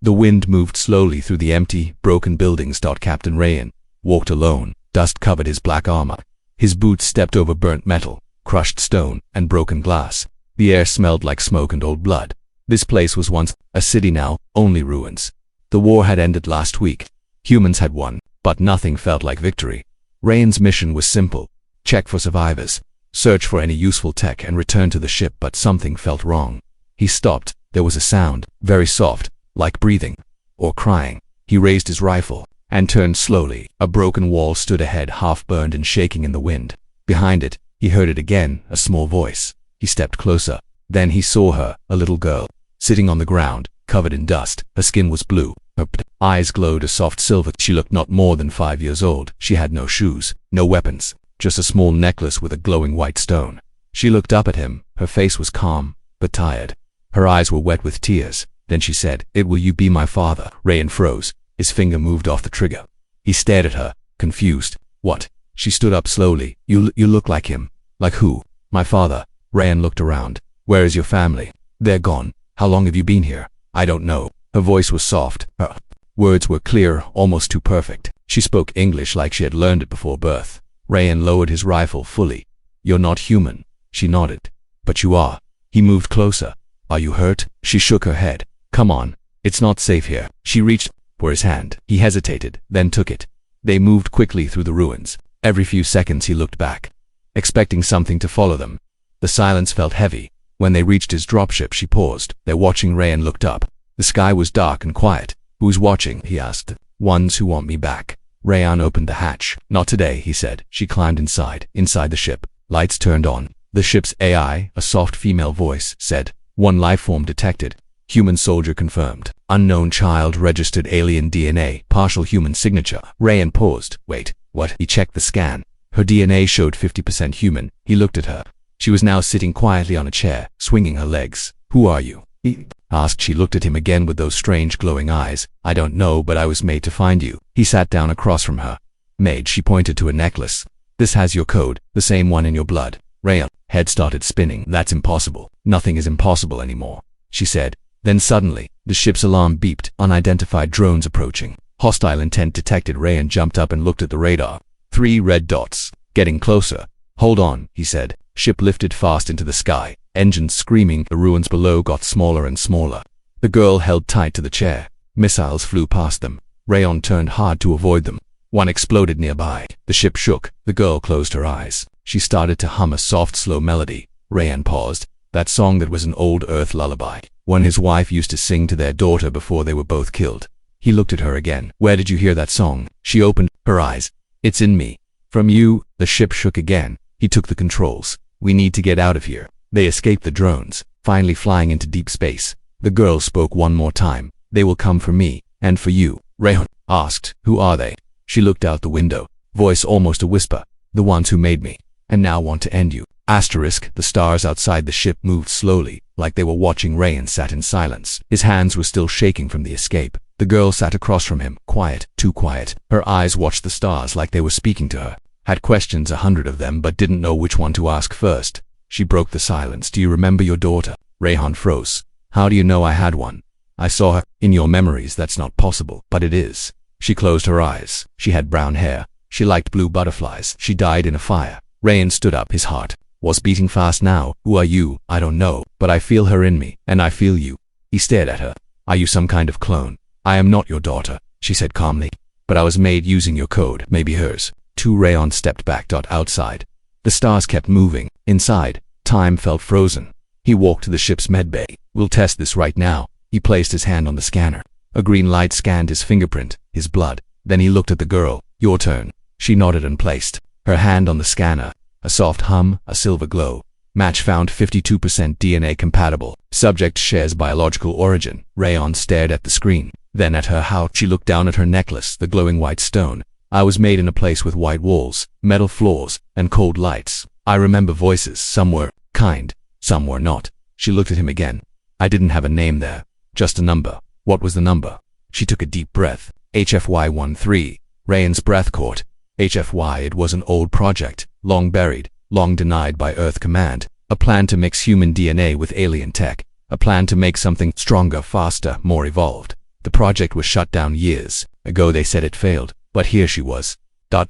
The wind moved slowly through the empty, broken buildings. Captain Rayan walked alone. Dust covered his black armor. His boots stepped over burnt metal, crushed stone, and broken glass. The air smelled like smoke and old blood. This place was once a city, now only ruins. The war had ended last week. Humans had won, but nothing felt like victory. Rayan's mission was simple: check for survivors, search for any useful tech, and return to the ship. But something felt wrong. He stopped. There was a sound, very soft, like breathing or crying. He raised his rifle and turned slowly. A broken wall stood ahead, half burned and shaking in the wind. Behind it, he heard it again, a small voice. He stepped closer. Then he saw her, a little girl, sitting on the ground, covered in dust. Her skin was blue. Her eyes glowed a soft silver. She looked not more than 5 years old. She had no shoes, no weapons, just a small necklace with a glowing white stone. She looked up at him. Her face was calm, but tired. Her eyes were wet with tears. Then she said, "Will you be my father?" Rayan froze. His finger moved off the trigger. He stared at her, confused. "What?" She stood up slowly. You look like him." "Like who?" "My father." Rayan looked around. "Where is your family?" "They're gone." "How long have you been here?" "I don't know." Her voice was soft. Her words were clear, almost too perfect. She spoke English like she had learned it before birth. Rayan lowered his rifle fully. "You're not human." She nodded. "But you are." He moved closer. "Are you hurt?" She shook her head. "Come on. It's not safe here." She reached for his hand. He hesitated, then took it. They moved quickly through the ruins. Every few seconds he looked back, expecting something to follow them. The silence felt heavy. When they reached his dropship, she paused. Their watching Rayan looked up. The sky was dark and quiet. "Who's watching?" he asked. "Ones who want me back." Rayan opened the hatch. "Not today," he said. She climbed inside. Inside the ship, lights turned on. The ship's AI, a soft female voice, said, "One lifeform detected. Human soldier confirmed. Unknown child registered, alien DNA, partial human signature." Rayan paused. "Wait, what?" He checked the scan. Her DNA showed 50% human. He looked at her. She was now sitting quietly on a chair, swinging her legs. "Who are you?" he asked. She looked at him again with those strange glowing eyes. "I don't know, but I was made to find you." He sat down across from her. "Made," she pointed to a necklace. "This has your code, the same one in your blood." Rayan's head started spinning. "That's impossible." "Nothing is impossible anymore," she said. Then suddenly, the ship's alarm beeped. Unidentified drones approaching. Hostile intent detected. Rayan jumped up and looked at the radar. 3 red dots. Getting closer. "Hold on," he said. Ship lifted fast into the sky. Engines screaming. The ruins below got smaller and smaller. The girl held tight to the chair. Missiles flew past them. Rayan turned hard to avoid them. One exploded nearby. The ship shook. The girl closed her eyes. She started to hum a soft, slow melody. Rayan paused. That song that was an old Earth lullaby, one his wife used to sing to their daughter before they were both killed. He looked at her again. "Where did you hear that song?" She opened her eyes. "It's in me." "From you?" The ship shook again. He took the controls. "We need to get out of here." They escaped the drones, finally flying into deep space. The girl spoke one more time. "They will come for me, and for you." Rayan asked, "Who are they?" She looked out the window, voice almost a whisper. "The ones who made me, and now want to end you." Asterisk. The stars outside the ship moved slowly, like they were watching. Rayan sat in silence. His hands were still shaking from the escape. The girl sat across from him, quiet, too quiet. Her eyes watched the stars like they were speaking to her. Had questions, 100 of them, but didn't know which one to ask first. She broke the silence. "Do you remember your daughter?" Rayan froze. "How do you know I had one?" "I saw her." "In your memories, that's not possible." "But it is." She closed her eyes. She had brown hair. She liked blue butterflies. She died in a fire. Rayan stood up. His heart was beating fast now. "Who are you?" "I don't know, but I feel her in me, and I feel you." He stared at her. "Are you some kind of clone?" "I am not your daughter," she said calmly. "But I was made using your code, maybe hers." Rayan stepped back. Outside, the stars kept moving. Inside, time felt frozen. He walked to the ship's medbay. "We'll test this right now." He placed his hand on the scanner. A green light scanned his fingerprint, his blood. Then he looked at the girl. "Your turn." She nodded and placed her hand on the scanner. A soft hum, a silver glow. Match found, 52% DNA compatible. Subject shares biological origin. Rayan stared at the screen, then at her. How? She looked down at her necklace, the glowing white stone. "I was made in a place with white walls, metal floors, and cold lights. I remember voices. Some were kind, some were not." She looked at him again. "I didn't have a name there, just a number." "What was the number?" She took a deep breath. HFY 13. Rayan's breath caught. HFY, it was an old project, long buried, long denied by Earth Command. A plan to mix human DNA with alien tech. A plan to make something stronger, faster, more evolved. The project was shut down years ago. They said it failed, but here she was.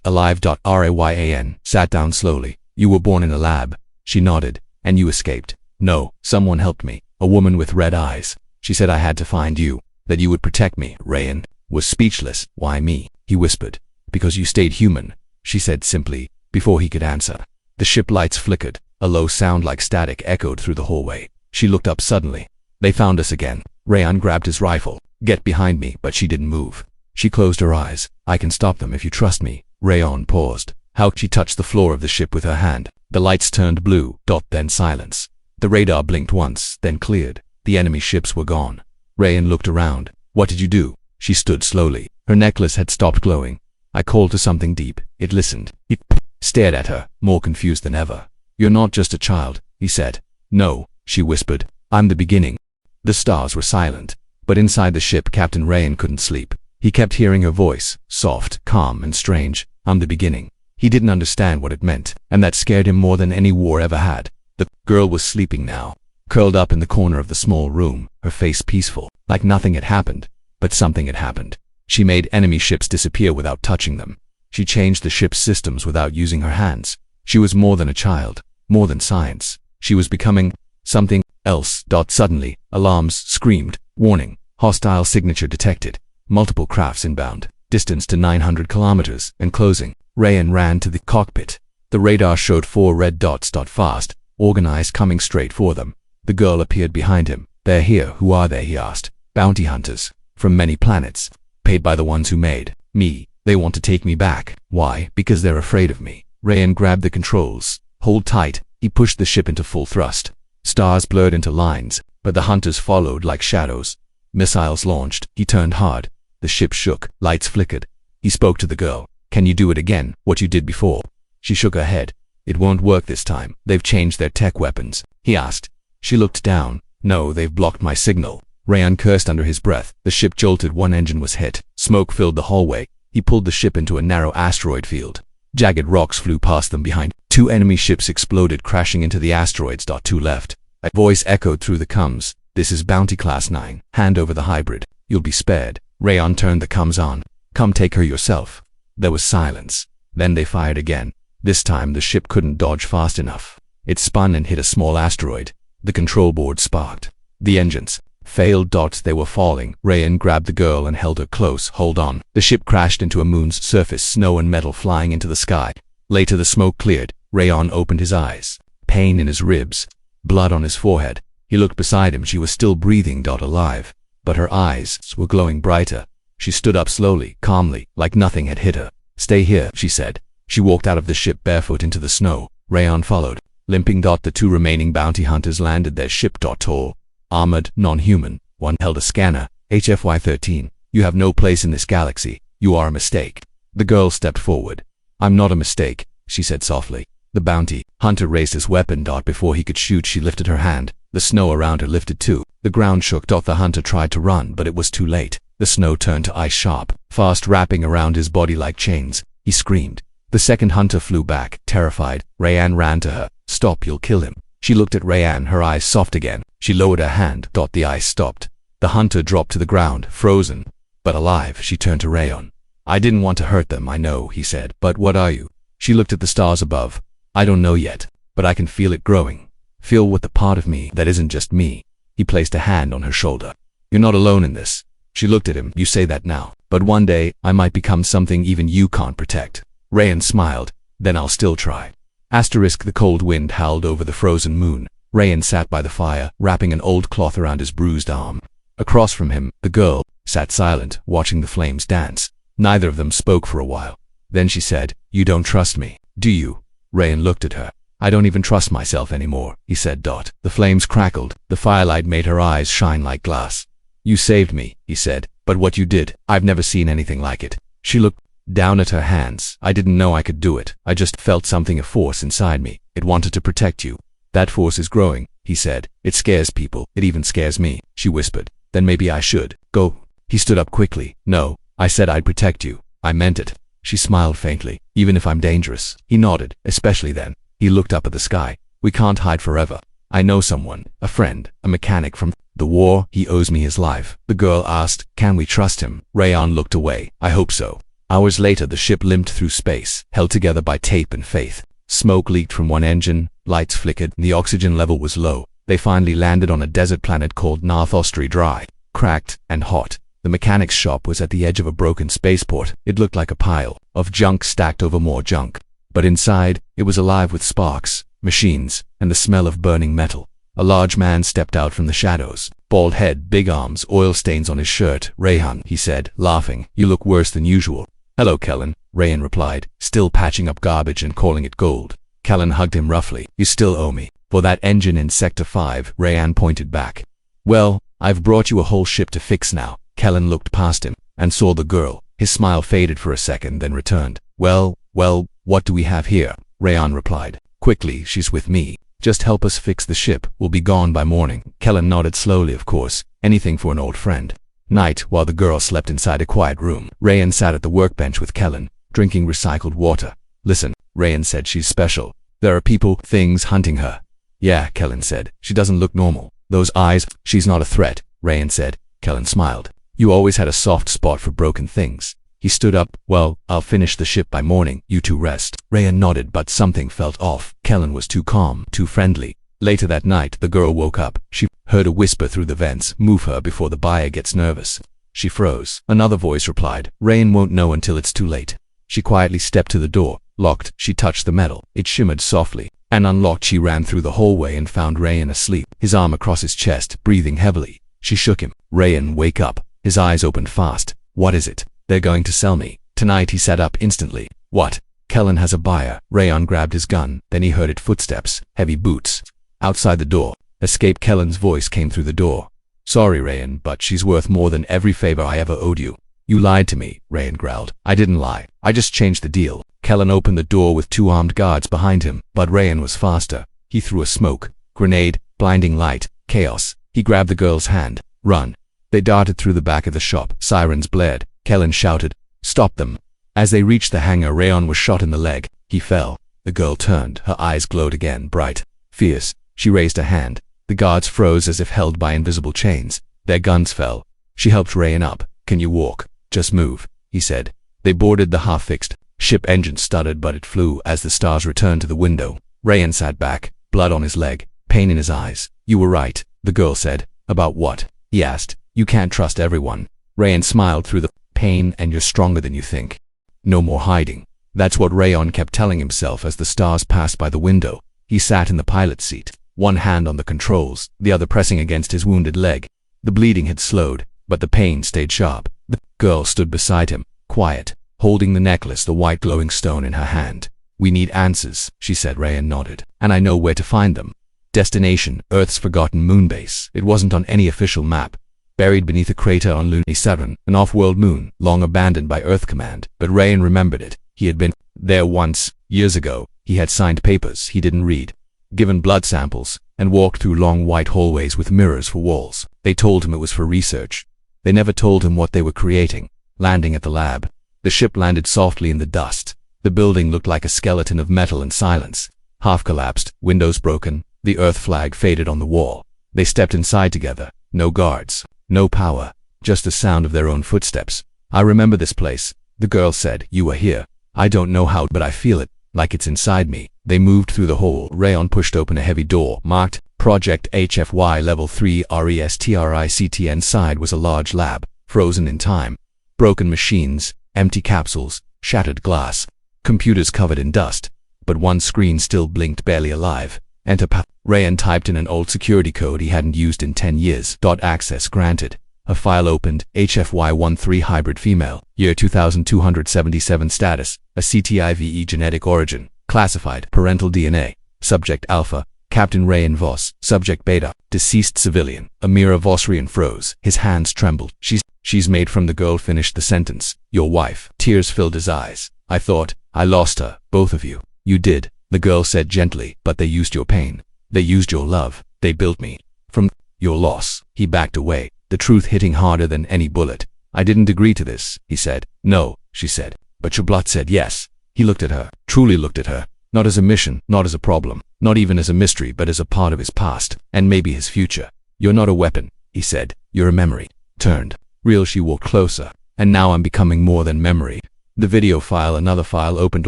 Alive. Ryan sat down slowly. You were born in a lab. She nodded. And you escaped. No, someone helped me. A woman with red eyes. She said I had to find you, that you would protect me. Ryan was speechless. Why me? He whispered. Because you stayed human, she said simply, before he could answer. The ship lights flickered. A low sound like static echoed through the hallway. She looked up suddenly. They found us again. Ryan grabbed his rifle. Get behind me, but she didn't move. She closed her eyes. I can stop them if you trust me. Rayon paused. How? She touched the floor of the ship with her hand. The lights turned blue. Then silence. The radar blinked once, then cleared. The enemy ships were gone. Rayon looked around. What did you do? She stood slowly. Her necklace had stopped glowing. I called to something deep. It listened. It stared at her, more confused than ever. You're not just a child, he said. No, she whispered. I'm the beginning. The stars were silent, but inside the ship Captain Rayon couldn't sleep. He kept hearing her voice, soft, calm, and strange. I'm the beginning. He didn't understand what it meant, and that scared him more than any war ever had. The girl was sleeping now, curled up in the corner of the small room, her face peaceful, like nothing had happened. But something had happened. She made enemy ships disappear without touching them. She changed the ship's systems without using her hands. She was more than a child, more than science. She was becoming something else. Suddenly, alarms screamed. Warning, hostile signature detected. Multiple crafts inbound, distance to 900 kilometers, and closing. Rayon ran to the cockpit. The radar showed 4 red dots. Fast, organized, coming straight for them. The girl appeared behind him. They're here. Who are they? He asked. Bounty hunters. From many planets. Paid by the ones who made me. They want to take me back. Why? Because they're afraid of me. Rayon grabbed the controls. Hold tight. He pushed the ship into full thrust. Stars blurred into lines, but the hunters followed like shadows. Missiles launched. He turned hard. The ship shook. Lights flickered. He spoke to the girl. Can you do it again, what you did before? She shook her head. It won't work this time. They've changed their tech weapons. He asked. She looked down. No, they've blocked my signal. Rayon cursed under his breath. The ship jolted. One engine was hit. Smoke filled the hallway. He pulled the ship into a narrow asteroid field. Jagged rocks flew past them behind. 2 enemy ships exploded, crashing into the asteroids. 2 left. A voice echoed through the comms. This is Bounty Class 9. Hand over the hybrid. You'll be spared. Rayon turned the comms on. Come take her yourself. There was silence. Then they fired again. This time the ship couldn't dodge fast enough. It spun and hit a small asteroid. The control board sparked. The engines failed. They were falling. Rayon grabbed the girl and held her close. Hold on. The ship crashed into a moon's surface, snow and metal flying into the sky. Later the smoke cleared. Rayon opened his eyes. Pain in his ribs. Blood on his forehead. He looked beside him. She was still breathing. Alive. But her eyes were glowing brighter. She stood up slowly, calmly, like nothing had hit her. Stay here, she said. She walked out of the ship barefoot into the snow. Rayon followed. Limping. The 2 remaining bounty hunters landed their ship. Tall, armored, non-human. One held a scanner. HFY 13. You have no place in this galaxy. You are a mistake. The girl stepped forward. I'm not a mistake, she said softly. The bounty hunter raised his weapon. Before he could shoot, she lifted her hand. The snow around her lifted too. The ground shook. The hunter tried to run, but it was too late. The snow turned to ice sharp, fast, wrapping around his body like chains. He screamed. The second hunter flew back, terrified. Rayon ran to her. Stop, you'll kill him. She looked at Rayon, her eyes soft again. She lowered her hand. The ice stopped. The hunter dropped to the ground, frozen, but alive. She turned to Rayon. I didn't want to hurt them, I know, he said. But what are you? She looked at the stars above. I don't know yet, but I can feel it growing. Feel what the part of me that isn't just me. He placed a hand on her shoulder. You're not alone in this. She looked at him. You say that now, but one day I might become something even you can't protect. Rayon smiled. Then I'll still try. The cold wind howled over the frozen moon. Rayon sat by the fire, wrapping an old cloth around his bruised arm. Across from him, the girl sat silent, watching the flames dance. Neither of them spoke for a while. Then she said, You don't trust me, do you? Rayon looked at her. I don't even trust myself anymore, he said. The flames crackled. The firelight made her eyes shine like glass. You saved me, he said, but what you did, I've never seen anything like it. She looked down at her hands. I didn't know I could do it. I just felt something, a force inside me. It wanted to protect you. That force is growing, he said. It scares people. It even scares me, she whispered. Then maybe I should go. He stood up quickly. No, I said I'd protect you. I meant it. She smiled faintly. Even if I'm dangerous. He nodded, especially then. He looked up at the sky. We can't hide forever. I know someone, a friend, a mechanic from The war, he owes me his life. The girl asked, can we trust him? Rayon looked away. I hope so. Hours later, the ship limped through space, held together by tape and faith. Smoke leaked from one engine, lights flickered, and the oxygen level was low. They finally landed on a desert planet called Narthostri, dry, cracked, and hot. The mechanic's shop was at the edge of a broken spaceport. It looked like a pile of junk stacked over more junk. But inside, it was alive with sparks, machines, and the smell of burning metal. A large man stepped out from the shadows. Bald head, big arms, oil stains on his shirt. Rayan, he said, laughing, you look worse than usual. Hello, Kellen, Rayan replied, still patching up garbage and calling it gold. Kellen hugged him roughly. You still owe me. For that engine in Sector 5, Rayan pointed back. Well, I've brought you a whole ship to fix now. Kellen looked past him and saw the girl. His smile faded for a second, then returned. Well, what do we have here? Rayan replied. Quickly, she's with me. Just help us fix the ship. We'll be gone by morning. Kellen nodded slowly, of course. Anything for an old friend. Night, while the girl slept inside a quiet room, Rayan sat at the workbench with Kellen, drinking recycled water. Listen, Rayan said, she's special. There are people, things hunting her. Yeah, Kellen said. She doesn't look normal. Those eyes, she's not a threat, Rayan said. Kellen smiled. You always had a soft spot for broken things. He stood up. Well, I'll finish the ship by morning. You two rest. Rayan nodded, but something felt off. Kellen was too calm, too friendly. Later that night, the girl woke up. She heard a whisper through the vents. Move her before the buyer gets nervous. She froze. Another voice replied. Rayan won't know until it's too late. She quietly stepped to the door. Locked, she touched the metal. It shimmered softly. And unlocked, she ran through the hallway and found Rayan asleep, his arm across his chest, breathing heavily. She shook him. Rayan, wake up. His eyes opened fast. What is it? They're going to sell me. Tonight. He sat up instantly. What? Kellen has a buyer. Rayan grabbed his gun. Then he heard footsteps, heavy boots. Outside the door. Escape. Kellen's voice came through the door. Sorry, Rayan, but she's worth more than every favor I ever owed you. You lied to me, Rayan growled. I didn't lie. I just changed the deal. Kellen opened the door with 2 armed guards behind him, but Rayan was faster. He threw a smoke, grenade, blinding light, chaos. He grabbed the girl's hand. Run. They darted through the back of the shop. Sirens blared. Kellen shouted, stop them. As they reached the hangar, Rayan was shot in the leg. He fell. The girl turned. Her eyes glowed again, bright, fierce. She raised a hand. The guards froze as if held by invisible chains. Their guns fell. She helped Rayan up. Can you walk? Just move, he said. They boarded the half-fixed ship. Engine stuttered, but it flew as the stars returned to the window. Rayan sat back, blood on his leg, pain in his eyes. You were right, the girl said. About what? He asked. You can't trust everyone. Rayan smiled through the pain. And you're stronger than you think. No more hiding. That's what Rayan kept telling himself as the stars passed by the window. He sat in the pilot's seat, one hand on the controls, the other pressing against his wounded leg. The bleeding had slowed, but the pain stayed sharp. The girl stood beside him, quiet, holding the necklace, the white glowing stone in her hand. We need answers, she said. Rayan nodded. And I know where to find them. Destination, Earth's forgotten moonbase. It wasn't on any official map. Buried beneath a crater on Luna 7, an off-world moon, long abandoned by Earth Command. But Rayan remembered it. He had been there once, years ago. He had signed papers he didn't read, given blood samples, and walked through long white hallways with mirrors for walls. They told him it was for research. They never told him what they were creating. Landing at the lab. The ship landed softly in the dust. The building looked like a skeleton of metal and silence. Half collapsed, windows broken, the Earth flag faded on the wall. They stepped inside together. No guards. No power, just the sound of their own footsteps. I remember this place, the girl said. You were here. I don't know how, but I feel it, like it's inside me. They moved through the hall. Rayan pushed open a heavy door, marked Project HFY Level 3 RESTRICT. Inside was a large lab, frozen in time. Broken machines, empty capsules, shattered glass, computers covered in dust. But one screen still blinked, barely alive. Enter path. Rayan typed in an old security code he hadn't used in 10 years. Access granted. A file opened. HFY-13 hybrid female. Year 2277. Status. A CTIVE. Genetic origin. Classified. Parental DNA. Subject Alpha. Captain Rayan Voss. Subject Beta. Deceased civilian. Amira Vossrian froze. His hands trembled. She's made from. The girl finished the sentence. Your wife. Tears filled his eyes. I thought I lost her. Both of you. You did. The girl said gently, but they used your pain. They used your love. They built me. From your loss. He backed away, the truth hitting harder than any bullet. I didn't agree to this, he said. No, she said. But your blood said yes. He looked at her, truly looked at her. Not as a mission, not as a problem, not even as a mystery, but as a part of his past, and maybe his future. You're not a weapon. he said. You're a memory. Turned. Real. She walked closer. And now I'm becoming more than memory. The video file, another file opened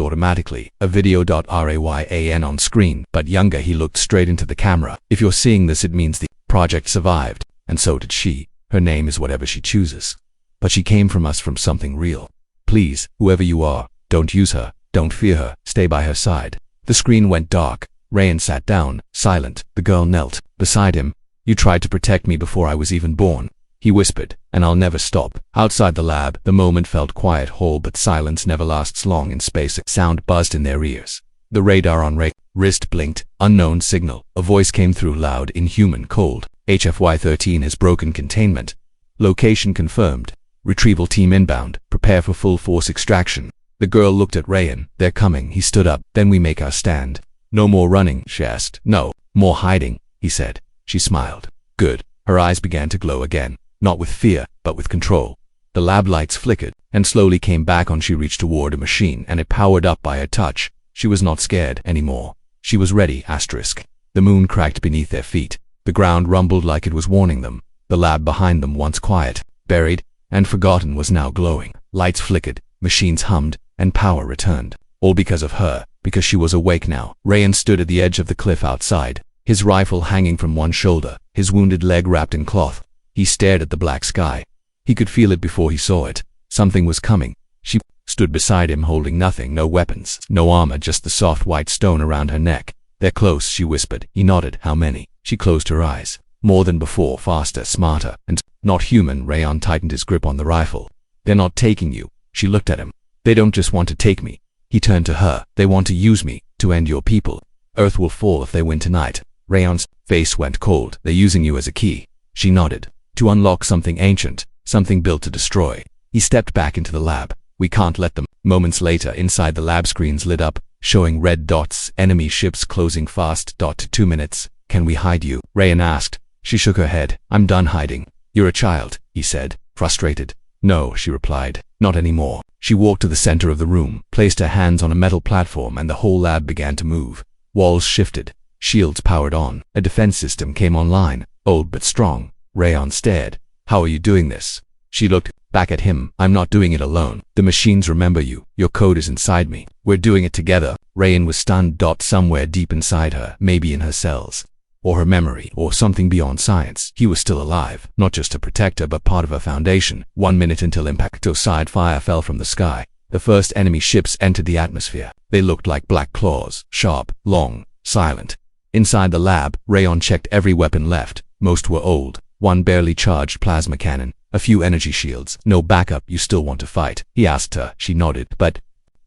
automatically, a video.rayan on screen, but younger. He looked straight into the camera. If you're seeing this, it means the project survived, and so did she. Her name is whatever she chooses. But she came from us, from something real. Please, whoever you are, don't use her, don't fear her, stay by her side. The screen went dark. Rayan sat down, silent. The girl knelt beside him. You tried to protect me before I was even born, he whispered, and I'll never stop. Outside the lab, the moment felt quiet, whole, but silence never lasts long in space. A sound buzzed in their ears. The radar on Ray's wrist blinked. Unknown signal. A voice came through, loud, inhuman, cold. HFY 13 has broken containment. Location confirmed. Retrieval team inbound. Prepare for full force extraction. The girl looked at Rayan. They're coming. He stood up. Then we make our stand. No more running, she asked. No more hiding, he said. She smiled. Good. Her eyes began to glow again. Not with fear, but with control. The lab lights flickered and slowly came back on. She reached toward a machine and it powered up by her touch. She was not scared anymore. She was ready. The moon cracked beneath their feet. The ground rumbled like it was warning them. The lab behind them, once quiet, buried, and forgotten, was now glowing. Lights flickered, machines hummed, and power returned. All because of her, because she was awake now. Rayan stood at the edge of the cliff outside, his rifle hanging from one shoulder, his wounded leg wrapped in cloth. He stared at the black sky. He could feel it before he saw it. Something was coming. She stood beside him, holding nothing, no weapons, no armor, just the soft white stone around her neck. They're close, she whispered. He nodded. How many? She closed her eyes. More than before, faster, smarter, and not human. Rayan tightened his grip on the rifle. They're not taking you. She looked at him. They don't just want to take me. He turned to her. They want to use me, to end your people. Earth will fall if they win tonight. Rayan's face went cold. They're using you as a key. She nodded. To unlock something ancient, something built to destroy. He stepped back into the lab. We can't let them. Moments later, inside the lab, screens lit up, showing red dots, enemy ships closing fast. 2 minutes. Can we hide you? Rayan asked. She shook her head. I'm done hiding. You're a child, he said, frustrated. No, she replied. Not anymore. She walked to the center of the room, placed her hands on a metal platform, and the whole lab began to move. Walls shifted. Shields powered on. A defense system came online, old but strong. Rayan stared. How are you doing this? She looked back at him. I'm not doing it alone. The machines remember you. Your code is inside me. We're doing it together. Rayan was stunned. Somewhere deep inside her, maybe in her cells, or her memory, or something beyond science, he was still alive, not just a protector but part of her foundation. 1 minute until impact. Fire fell from the sky. The first enemy ships entered the atmosphere. They looked like black claws, sharp, long, silent. Inside the lab, Rayan checked every weapon left. Most were old. One barely charged plasma cannon, a few energy shields. No backup. You still want to fight? He asked her. She nodded. But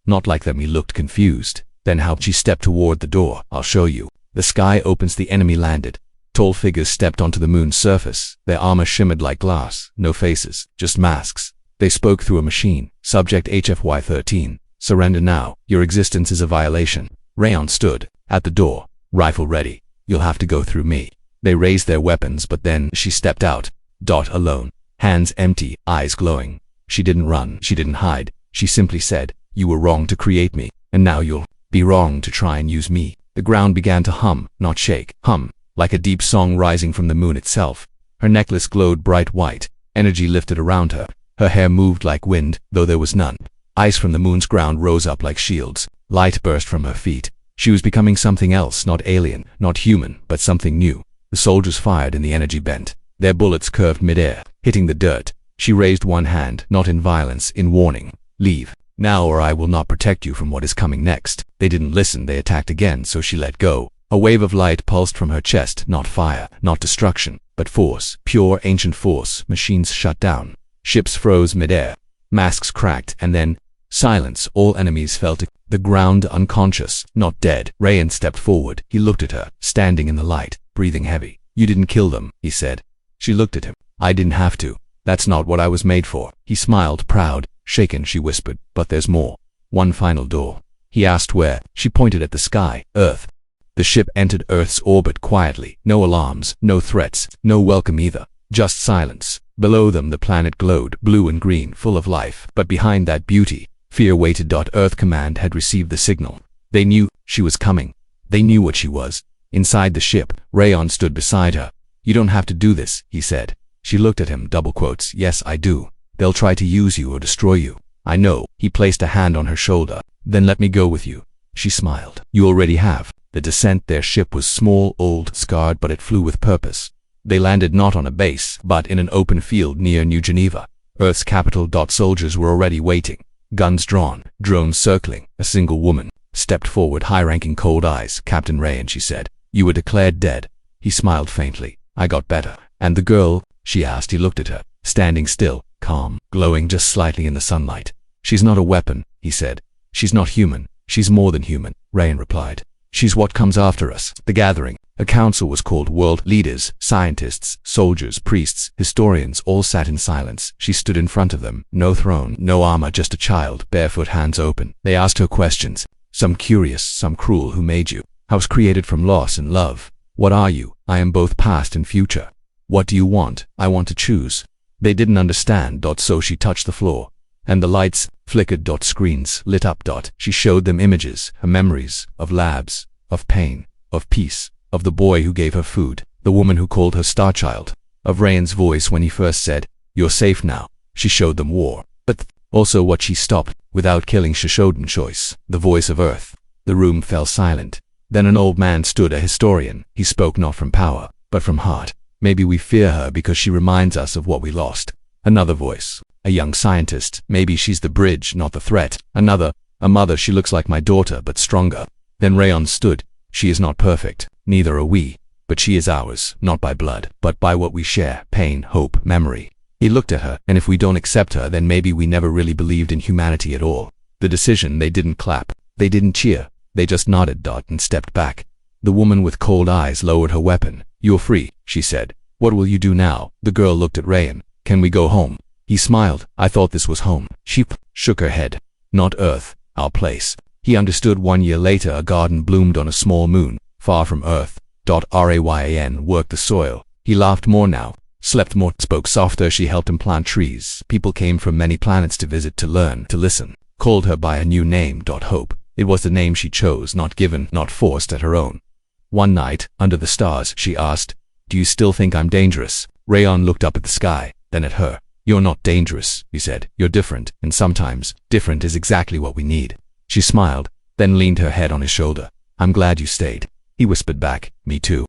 not like them. He looked confused. Then how? She stepped toward the door. I'll show you. The sky opens. The enemy landed. Tall figures stepped onto the moon's surface. Their armor shimmered like glass. No faces, just masks. They spoke through a machine. Subject HFY 13. Surrender now. Your existence is a violation. Rayan stood at the door, rifle ready. You'll have to go through me. They raised their weapons, but then she stepped out. Alone. Hands empty, eyes glowing. She didn't run. She didn't hide. She simply said, you were wrong to create me, and now you'll be wrong to try and use me. The ground began to hum, not shake. Hum, like a deep song rising from the moon itself. Her necklace glowed bright white. Energy lifted around her. Her hair moved like wind, though there was none. Ice from the moon's ground rose up like shields. Light burst from her feet. She was becoming something else, not alien, not human, but something new. The soldiers fired and the energy bent. Their bullets curved midair, hitting the dirt. She raised one hand, not in violence, in warning. Leave. Now or I will not protect you from what is coming next. They didn't listen. They attacked again, so she let go. A wave of light pulsed from her chest, not fire, not destruction, but force, pure ancient force. Machines shut down. Ships froze midair. Masks cracked, and then silence. All enemies fell to the ground, unconscious, not dead. Rayan stepped forward. He looked at her, standing in the light, breathing heavy. You didn't kill them, he said. She looked at him. I didn't have to. That's not what I was made for. He smiled, proud. Shaken, she whispered. But there's more. One final door. He asked where. She pointed at the sky. Earth. The ship entered Earth's orbit quietly. No alarms, no threats, no welcome either. Just silence. Below them the planet glowed, blue and green, full of life. But behind that beauty, fear waited. Earth Command had received the signal. They knew she was coming. They knew what she was. Inside the ship, Rayan stood beside her. You don't have to do this, he said. She looked at him, double quotes. Yes, I do. They'll try to use you or destroy you. I know. He placed a hand on her shoulder. Then let me go with you. She smiled. You already have. The descent, their ship was small, old, scarred, but it flew with purpose. They landed not on a base, but in an open field near New Geneva, Earth's capital. Soldiers were already waiting, guns drawn, drones circling. A single woman stepped forward, high-ranking, cold eyes. Captain Rayan, she said. You were declared dead. He smiled faintly. I got better. And the girl? She asked. He looked at her, standing still, calm, glowing just slightly in the sunlight. She's not a weapon, he said. She's not human. She's more than human, Rayan replied. She's what comes after us. The gathering. A council was called. World leaders, scientists, soldiers, priests, historians, all sat in silence. She stood in front of them. No throne, no armor, just a child, barefoot, hands open. They asked her questions. Some curious, some cruel. Who made you? I was created from loss and love. What are you? I am both past and future. What do you want? I want to choose. They didn't understand. So she touched the floor, and the lights flickered. Screens lit up. She showed them images, her memories, of labs, of pain, of peace, of the boy who gave her food, the woman who called her star child, of Rayan's voice when he first said, "You're safe now." She showed them war, but also what she stopped without killing. She showed them choice, the voice of Earth. The room fell silent. Then an old man stood, a historian. He spoke not from power, but from heart. Maybe we fear her because she reminds us of what we lost. Another voice, a young scientist. Maybe she's the bridge, not the threat. Another, a mother. She looks like my daughter, but stronger. Then Rayan stood. She is not perfect, neither are we, but she is ours, not by blood, but by what we share, pain, hope, memory. He looked at her, and if we don't accept her, then maybe we never really believed in humanity at all. The decision. They didn't clap. They didn't cheer. They just nodded. And stepped back. The woman with cold eyes lowered her weapon. You're free, she said. What will you do now? The girl looked at Rayan. Can we go home? He smiled. I thought this was home. She shook her head. Not Earth, our place. He understood. 1 year later, a garden bloomed on a small moon, far from Earth. Rayan worked the soil. He laughed more now, slept more, spoke softer. She helped him plant trees. People came from many planets to visit, to learn, to listen. Called her by a new name. Hope. It was the name she chose, not given, not forced at her own. One night, under the stars, she asked, "Do you still think I'm dangerous?" Rayan looked up at the sky, then at her. "You're not dangerous," he said. "You're different, and sometimes, different is exactly what we need." She smiled, then leaned her head on his shoulder. "I'm glad you stayed." He whispered back, "Me too."